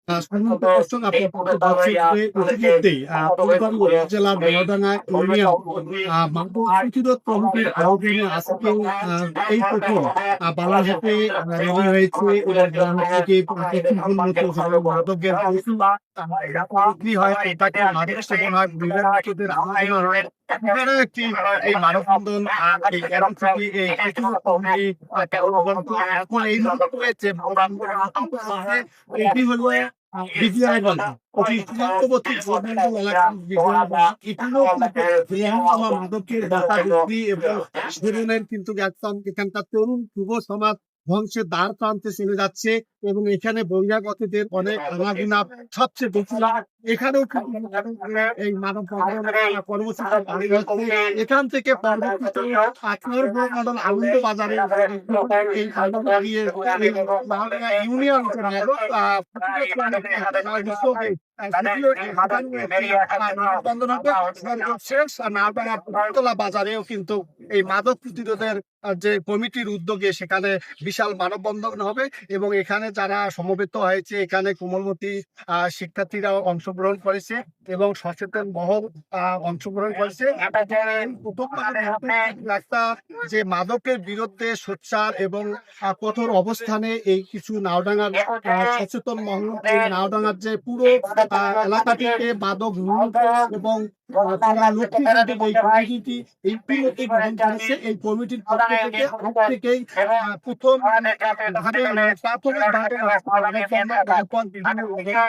সম্মানিত দর্শক, আপনারা দেখতে পাচ্ছেন যে ইতিমধ্যেই ফুলবাড়ী উপজেলার নওডাঙ্গা ইউনিয়ন মাদক প্রতিরোধ কমিটির আয়োজনে আজকে এই প্রথম বালাঘাটে র্যালি হয়েছে এবং বালাঘাটে কিছুক্ষণ মতো মাদকের বিক্রি হয়, এটাকে মাদক সেবন হয়, বিভিন্ন লোকেদের আলোচনা হয়। এখানে একটি এই মানববন্ধন এই এরকম থেকে এই প্রতিরোধ কমিটি এখন এই মুহূর্তে যে এটি হলো বিজয়গঞ্জ সীমান্তবর্তী ভোটমন্ডল এলাকার বিজয়গঞ্জ। এখানেও বৃহত্তম মাদকের বাধা বিক্রি এবং সেবনের কিন্তু একদম এখানকার তরুণ যুব সমাজ ধ্বংসের দ্বার প্রান্তে চলে যাচ্ছে এবং এখানে বহিরাগতদের অনেক আনাগোনা সবচেয়ে বেশি। এখানেও কিন্তু এই মানব কর্মসূচি এখান থেকে পরবর্তীতে মডেল আনন্দ বাজারে এই ইউনিয়ন বাজারেও কিন্তু এই মাদক প্রতিরোধের যে কমিটির উদ্যোগে সেখানে বিশাল মানববন্ধন হবে এবং এখানে যারা সমবেত হয়েছে, এখানে কোমলমতি শিক্ষার্থীরা অংশগ্রহণ করেছে এবং সচেতন মহল অংশগ্রহণ করেছে। একটা যে মাদকের বিরুদ্ধে সোচ্চার এবং কঠোর অবস্থানে এই কিছু নাওডাঙ্গার সচেতন মহল এই নাওডাঙ্গার যে পুরো এলাকাটিকে মাদক এবং এই কমিটির পক্ষ থেকে প্রথম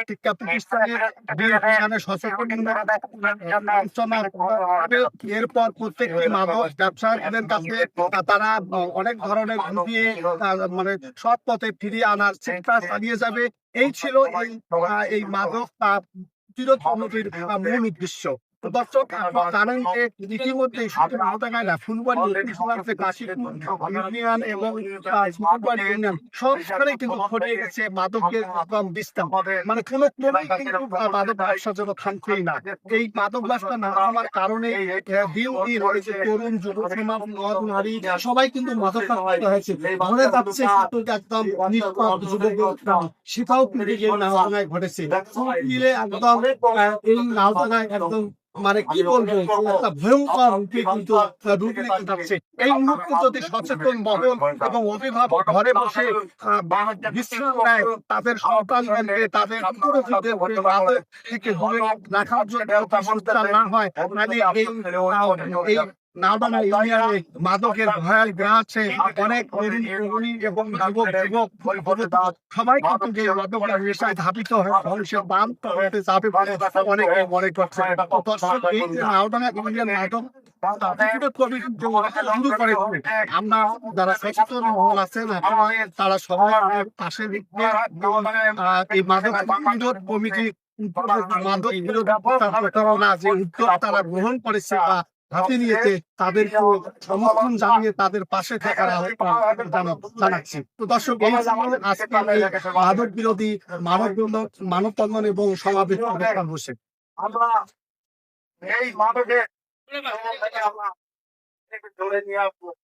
শিক্ষা প্রতিষ্ঠানের এরপর প্রত্যেকটি মাদক ব্যবসায়ীদের কাছে তারা অনেক ধরনের ঘুরিয়ে মানে সৎ পথে ফিরিয়ে আনার চেষ্টা চালিয়ে যাবে। এই ছিল এই মাদক প্রতিরোধ কমিটির মূল উদ্দেশ্য। দর্শক, জানেন যে ইতিমধ্যে শুধু নাওডাঙ্গায় না, ফুলবাড়ী কাশীপুর ইউনিয়ন এবং ফুলবাড়ী ইউনিয়ন সবখানে কিন্তু ছড়িয়ে গেছে মাদকের বিস্তার। মানে কোনো কিন্তু মাদক ব্যবসা যেন থামছেই না। এই মাদক ব্যবসা না হওয়ার কারণে দিন দিন হয়েছে তরুণ যুব সমাজ নারী সবাই কিন্তু মাদক হয়েছে। মনে যাচ্ছে কিন্তু একদম নিষ্পাপ যুবক সেটাও কিন্তু এই নাওডাঙ্গায় ঘটেছে। মিলে একদম এই নাওডাঙ্গায় একদম মানে কি বলবো, একটা ভয়ঙ্কর রূপে কিন্তু রূপ নিতে যাচ্ছে। এই মুহূর্তে যদি সচেতন মহল এবং অভিভাবক ঘরে বসে বিশ্রাম নেয়, তাদের সন্তানদেরকে তাদের থেকে দূরে রাখার জন্য সচেতন না হয়, মানে এই নাওডাঙ্গা ইউনিয়নে মাদকের ভয়াল গ্রাসে অনেক তরুণী এবং যুবক সবাই কিন্তু যে মাদকের নেশায় ধাবিত হয়ে ধ্বংসের বাম করতে যাবে বলে অনেকে মনে করছে। নাওডাঙ্গা ইউনিয়ন মাদক আমরা যারা সচেতন মহল আছেন তারা সবাই পাশে এই মাদক বিরোধ কমিটি মাদক বিরোধী যে উদ্যোগ তারা গ্রহণ করেছে বা হাতে নিয়েছে তাদেরকে সমর্থন জানিয়ে তাদের পাশে থাকার আহ্বান জানাচ্ছি। তো দর্শক, আজকে মাদক বিরোধী মানববন্ধন এবং সমাবেশ বসে আমরা এই মাদকে ধরে নিয়ে আসবো।